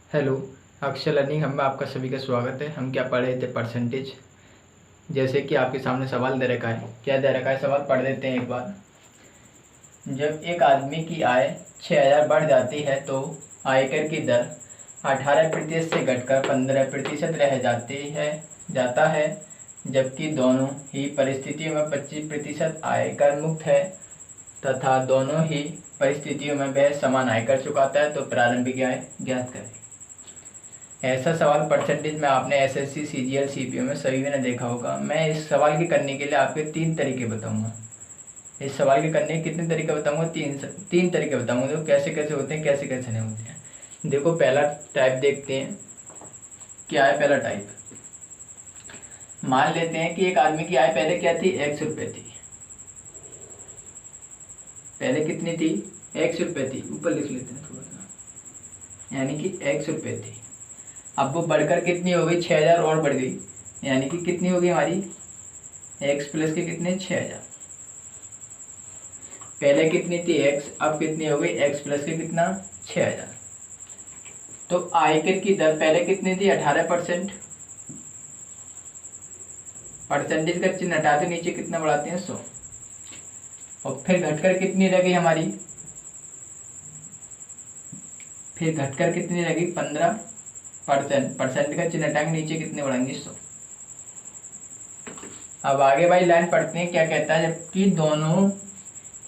Hello. अक्षर learning हम में आपका सभी का स्वागत है। हम क्या पढ़ रहे थे, परसेंटेज। जैसे कि आपके सामने सवाल दे रखा है, क्या दे रखा है सवाल पढ़ देते हैं एक बार। जब एक आदमी की आय 6,000 बढ़ जाती है तो आयकर की दर 18% से घटकर 15% रह जाता है, जबकि दोनों ही परिस्थितियों में 25% आयकर मुक्त है तथा दोनों ही परिस्थितियों में वह समान आयकर चुकाता है, तो प्रारंभिक आय ज्ञात करें। ऐसा सवाल परसेंटेज में आपने एसएससी, सीजीएल, सीपीओ में सभी ने देखा होगा। मैं इस सवाल के करने के लिए आपके 3 तरीके बताऊंगा। इस सवाल के करने के कितने तरीके बताऊंगा? तीन तरीके बताऊंगा। देखो कैसे कैसे होते हैं, कैसे कैसे नहीं होते हैं। देखो पहला टाइप देखते हैं, क्या है पहला टाइप। मान लेते हैं कि एक आदमी की आय पहले क्या थी, 100 रुपये थी। पहले कितनी थी? 100 रुपये थी। ऊपर लिख लेते हैं थोड़ा सा, यानी कि 100 रुपये थी। अब वो बढ़कर कितनी हो गई? 6,000 और बढ़ गई, यानी कि कितनी हो गई हमारी? एक्स प्लस के कितने? 6,000। पहले कितनी थी? एक्स, अब कितनी हो गई? एक्स प्लस के कितना? 6,000। तो आयकर की दर पहले कितनी थी? 18%। परसेंटेज का चिन्ह हटाते नीचे कितना बढ़ाते हैं? 100। और फिर घटकर कितनी रह गई हमारी? फिर घटकर कितनी रह गई? 15%। परसेंट का चिन्ह हटाएंगे, नीचे कितने बढ़ाएंगे? 100। अब आगे भाई लाइन पढ़ते हैं, क्या कहता है। जबकि दोनों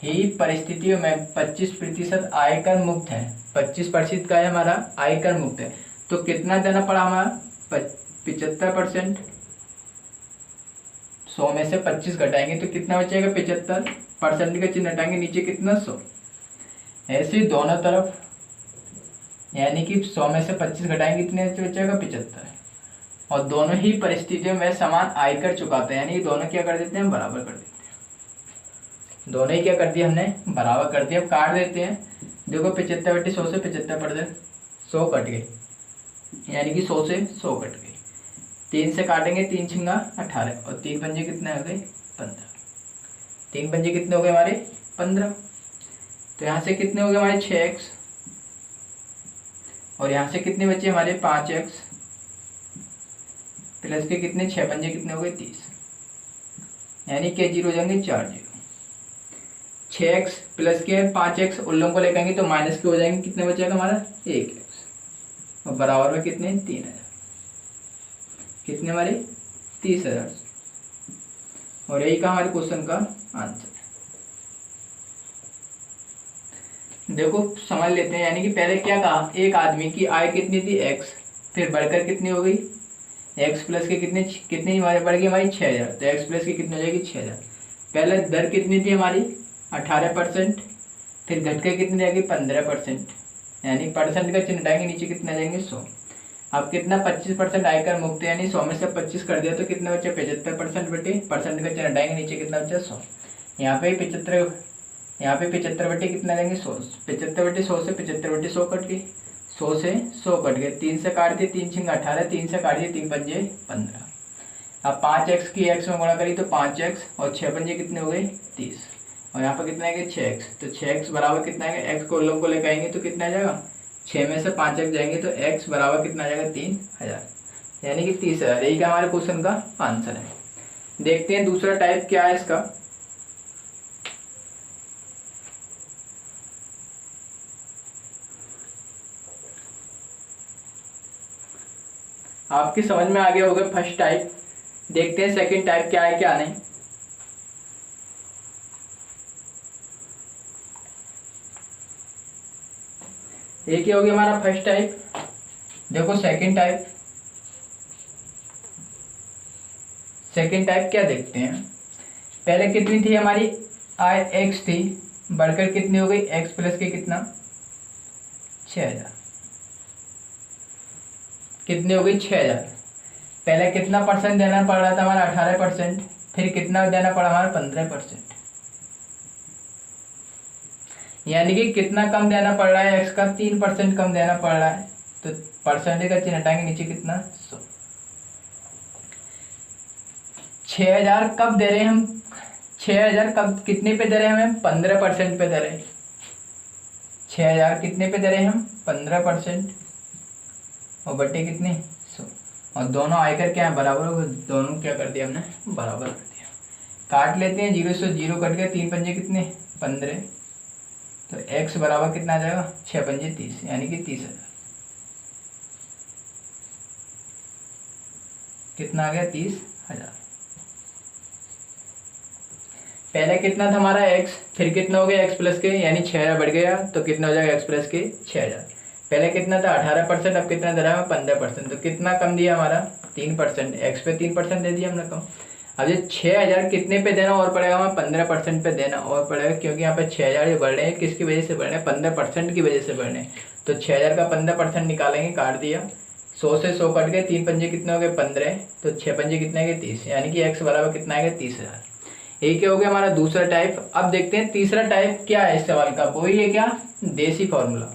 ही परिस्थितियों में 25% आयकर मुक्त है। 25% का है हमारा आयकर मुक्त है, तो कितना देना पड़ा हमारा? 75%। 100 में से 25 घटाएंगे तो कितना बचेगा? 75। परसेंट का चिन्ह हटाएंगे, नीचे कितना? 100। ऐसे दोनों तरफ, यानी कि 100 में से 25 घटाएंगे, कितने बचेगा? 75। और दोनों ही परिस्थितियों में समान आयकर चुकाते हैं, यानी दोनों क्या कर देते हैं? बराबर कर देते हैं। दोनों ही क्या कर दिया हमने? बराबर कर दिया। अब काट देते हैं। देखो 75/100 से 75 पड़ जाए, 100 कट गई, यानी कि 100 से 100 कट गई। 3 से काटेंगे, 3 छिंगा 18 और 3 पंजे कितने हो गए? 15। 3 पंजे कितने हो गए हमारे? 15। तो यहाँ से कितने हो गए हमारे? 6x। और यहाँ से कितने बचे हमारे? 5x प्लस के कितने? 6 पंजे कितने हो गए? 30। यानी के जीरो हो जाएंगे? 4 जीरो। 6x प्लस के 5x उन लोगों को लेकर तो माइनस के हो जाएंगे, कितने बचेगा हमारा? 1x। और बराबर में कितने? 3,000। कितने हमारे? 30,000। और यही का हमारे क्वेश्चन का आंसर। देखो समझ लेते हैं, यानी कि पहले क्या कहा, एक आदमी की आय कितनी थी? x, फिर बढ़कर कितनी हो गई? x प्लस के कितने कितनी हमारे बढ़ गई? हमारी 6,000। तो x प्लस की कितनी हो जाएगी? 6,000। पहले दर कितनी थी हमारी? 18%। फिर घट के कितनी जाएगी? 15%। यानी परसेंट का चिन्ह हटाएंगे, नीचे कितना जाएंगे? 100। अब कितना? 25% आयकर मुक्त है, यानी 100 में से 25 कर दिया तो कितना बचा? 75% बटे परसेंट का चिन्ह हटाएंगे, नीचे कितना बचा? 100। यहाँ पे 75, यहाँ पे 75 बटे कितना देंगे? 100। 75/100 से 75/100 कट गई, 100 से 100 कट गए। 3 से काट दिए, 3 छिंग 18, 3 से काट दिए, 3 पंजे 15। अब 5x की x में गुणा करी तो 5x और 6 पंजे कितने हो गए? 30। और यहाँ पर कितना आएगा? 6x। तो 6x बराबर कितना आएगा? x को लोग को लेकर आएंगे तो कितना आ जाएगा? 6 में से 5x जाएंगे तो x बराबर कितना आ जाएगा? 3,000, यानी कि 30,000। यही का हमारे क्वेश्चन का आंसर है। देखते हैं दूसरा टाइप क्या है इसका। आपकी समझ में आ गया होगा फर्स्ट टाइप। देखते हैं सेकंड टाइप क्या है क्या नहीं। एक ही हो गया हमारा फर्स्ट टाइप। देखो सेकंड टाइप, सेकंड टाइप क्या देखते हैं। पहले कितनी थी हमारी आय? x थी, बढ़कर कितनी हो गई? x प्लस के कितना? 6,000। कितनी हो गई? 6,000। पहले कितना परसेंट देना पड़ रहा था हमारा? 18%। फिर कितना देना पड़ा हमारा? 15%। यानी कि कितना कम देना पड़ रहा है? x का 3% कम देना पड़ रहा है। तो परसेंटेज का चिन्ह हटाएंगे, नीचे कितना? 100। 6,000 कब दे रहे हैं हम? 6,000 कब कितने पे दे रहे हैं हम? 15% पे दे रहे हैं। 6,000 कितने पे दे रहे हैं हम? 15%। और बटे कितने 100, और दोनों आयकर क्या है बराबर हो, दोनों क्या कर दिया हमने बराबर कर दिया। काट लेते हैं, 0 से 0 कट गया, 3 पंजे कितने 15, तो x बराबर कितना आ जाएगा 6 पंजे 30, यानी कि 30,000। कितना आ गया 30,000। पहले कितना था हमारा x, फिर कितना हो गया x प्लस के, यानी 6,000 बढ़ गया, तो कितना हो जाएगा x प्लस के 6,000। पहले कितना था 18%, अब कितना दे रहा है 15%, तो कितना कम दिया हमारा 3%, x पे 3% दे दिया हमने कम। अब ये 6,000 कितने पे देना और पड़ेगा हमें 15% पे देना और पड़ेगा, क्योंकि यहाँ पे 6,000 बढ़ रहे हैं, किसकी वजह से बढ़ रहे हैं 15% की वजह से बढ़ रहे हैं। तो 6,000 का 15% निकालेंगे, काट दिया, 100 से 100 कट गए, 3 पंजे कितने हो गए 15, तो 6 पंजे कितने गए 30, यानी कि x बराबर कितना आएगा 30,000। एक हो गया हमारा दूसरा टाइप। अब देखते हैं तीसरा टाइप क्या है इस सवाल का, वही है क्या देसी फॉर्मूला,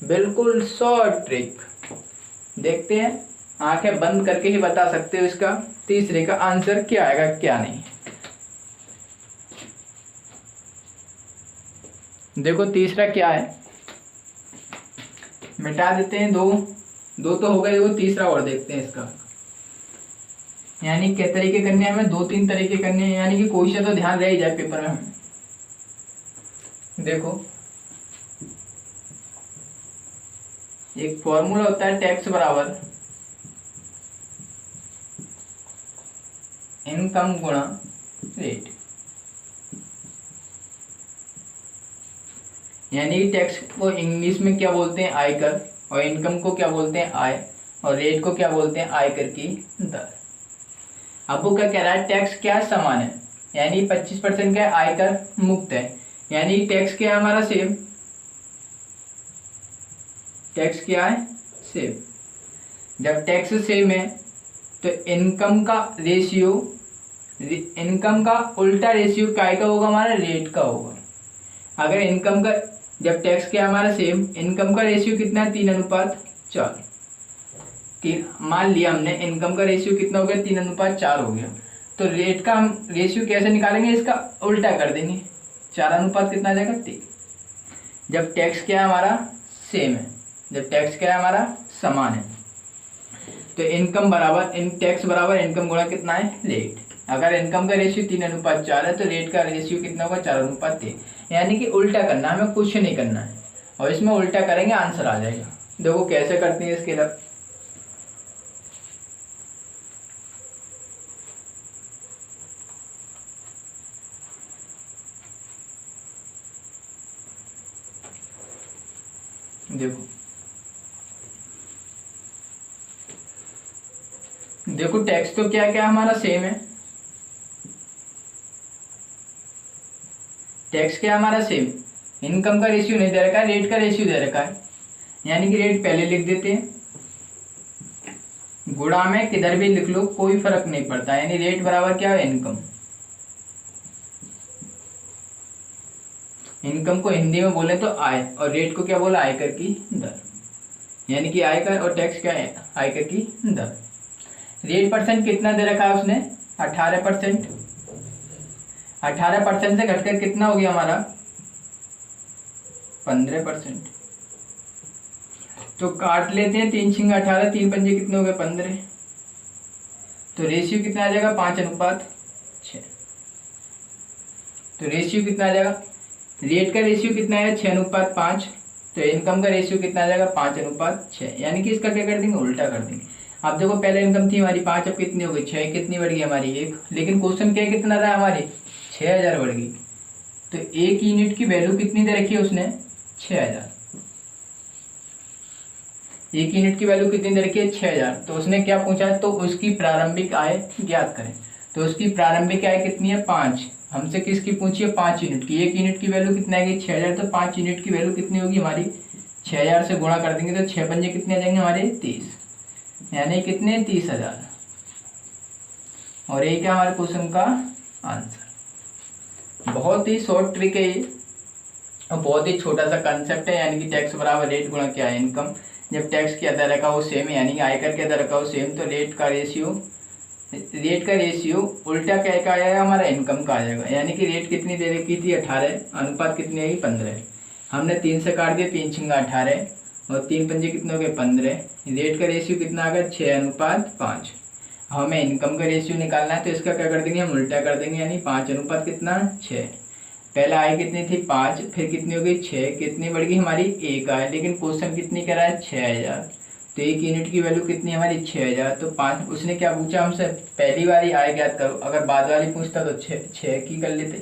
बिल्कुल शॉर्ट ट्रिक। देखते हैं, आंखें बंद करके ही बता सकते हो इसका तीसरे का आंसर क्या आएगा क्या नहीं। देखो तीसरा क्या है, मिटा देते हैं, दो तो हो गए, देखो तीसरा और देखते हैं इसका, यानी क्या तरीके करने हैं हमें, 2-3 तरीके करने हैं, यानी कि क्वेश्चन तो ध्यान रह ही जाए पेपर में। देखो एक फॉर्मूला होता है टैक्स बराबर इनकम गुणा रेट, यानी टैक्स को इंग्लिश में क्या बोलते हैं आयकर, और इनकम को क्या बोलते हैं आय, और रेट को क्या बोलते हैं आयकर की दर। अब वो क्या कह रहा है, टैक्स क्या समान है, यानी 25% का आयकर मुक्त है, यानी टैक्स क्या है हमारा सेम, टैक्स क्या है सेम। जब टैक्स सेम है तो इनकम का रेशियो, इनकम का उल्टा रेशियो क्या का होगा हमारा रेट का होगा। अगर इनकम का, जब टैक्स क्या हमारा सेम, इनकम का रेशियो कितना है 3:4, मान लिया हमने इनकम का रेशियो कितना हो गया 3:4 हो गया, तो रेट का हम रेशियो कैसे निकालेंगे, इसका उल्टा कर देंगे, 4 कितना आ जाएगा 3। जब टैक्स क्या है हमारा सेम है, जब टैक्स क्या है हमारा समान है, तो इनकम बराबर टैक्स बराबर इनकम गुणा कितना है रेट। अगर इनकम का रेशियो 3:4 है तो रेट का रेशियो कितना होगा 4:3, यानी कि उल्टा करना, हमें कुछ नहीं करना है, और इसमें उल्टा करेंगे आंसर आ जाएगा। देखो कैसे करते हैं इसके लिए, देखो टैक्स तो क्या क्या हमारा सेम है, टैक्स क्या हमारा सेम, इनकम का रेशियो नहीं दे रखा है, रेट का रेशियो दे रखा है, यानी कि रेट पहले लिख देते हैं, गुणा में किधर भी लिख लो कोई फर्क नहीं पड़ता, यानी रेट बराबर क्या है इनकम। इनकम को हिंदी में बोले तो आय, और रेट को क्या बोला आयकर की दर, यानी कि आयकर और टैक्स क्या है आयकर की दर। रेट परसेंट कितना दे रखा है उसने 18%, 18% से घटकर कितना हो गया हमारा 15%, तो काट लेते हैं, 3×18, 3 पंजे कितने हो गए 15, तो रेशियो कितना आ जाएगा 5:6, तो रेशियो कितना आ जाएगा, रेट का रेशियो कितना है 6:5, तो इनकम का रेशियो कितना आ जाएगा 5:6, यानी कि इसका क्या कर देंगे उल्टा कर देंगे। अब देखो पहले इनकम थी हमारी 5, अब कितनी हो गई 6, कितनी बढ़ गई हमारी 1, लेकिन क्वेश्चन क्या कितना रहा हमारी 6,000 बढ़ गई, तो 1 यूनिट की वैल्यू कितनी दे रखी है उसने 6,000, 1 यूनिट की वैल्यू कितनी दे रखी है 6,000, तो उसने क्या पूछा, तो उसकी प्रारंभिक आय ज्ञात करें, तो उसकी प्रारंभिक आय कितनी है 5, हमसे किसकी पूछी है 5 यूनिट की, 1 यूनिट की वैल्यू कितना आएगी 6,000, तो 5 यूनिट की वैल्यू कितनी होगी हमारी 6,000 से गुणा कर देंगे, तो 6 पंजे कितने आ जाएंगे हमारे 30, यानी कितने 30,000, और ये क्या हमारे क्वेश्चन का आंसर। बहुत ही शॉर्ट ट्रिक है ये, और बहुत ही छोटा सा कंसेप्ट है, यानी कि टैक्स बराबर रेट गुणा क्या है इनकम। जब टैक्स की अदा रखा हो सेम, यानी कि आयकर की अदा रखा हो सेम, तो रेट का रेशियो उल्टा क्या का आएगा हमारा इनकम का आ जाएगा, यानी कि रेट कितनी दे रखी थी 18, अनुपात कितनी आएगी 15, हमने 3 से काट दिया, 3×18, और 3 पंजे कितने हो गए 15। रेट का रेशियो कितना आ गया 6:5। हमें इनकम का रेशियो निकालना है तो इसका क्या कर देंगे हम उल्टा कर देंगे, यानी 5 अनुपात कितना 6। पहला आय कितनी थी 5, फिर कितनी हो गई 6, कितनी बढ़ गई हमारी 1 आय, लेकिन क्वेश्चन कितनी करा है 6000। तो 1 यूनिट की वैल्यू कितनी हमारी 6000। तो 5 उसने क्या पूछा हमसे, पहली वाली आय ज्ञात करो, अगर बाद वाली पूछता तो 6 की कर लेते।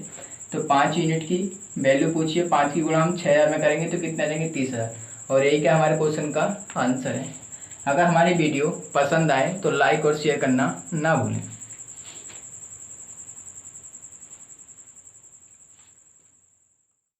तो 5 यूनिट की वैल्यू पूछिए, 5 की गुणा हम 6000 में करेंगे तो कितना आ जाएंगे 30,000। और यही क्या हमारे क्वेश्चन का आंसर है। अगर हमारी वीडियो पसंद आए तो लाइक और शेयर करना ना भूलें।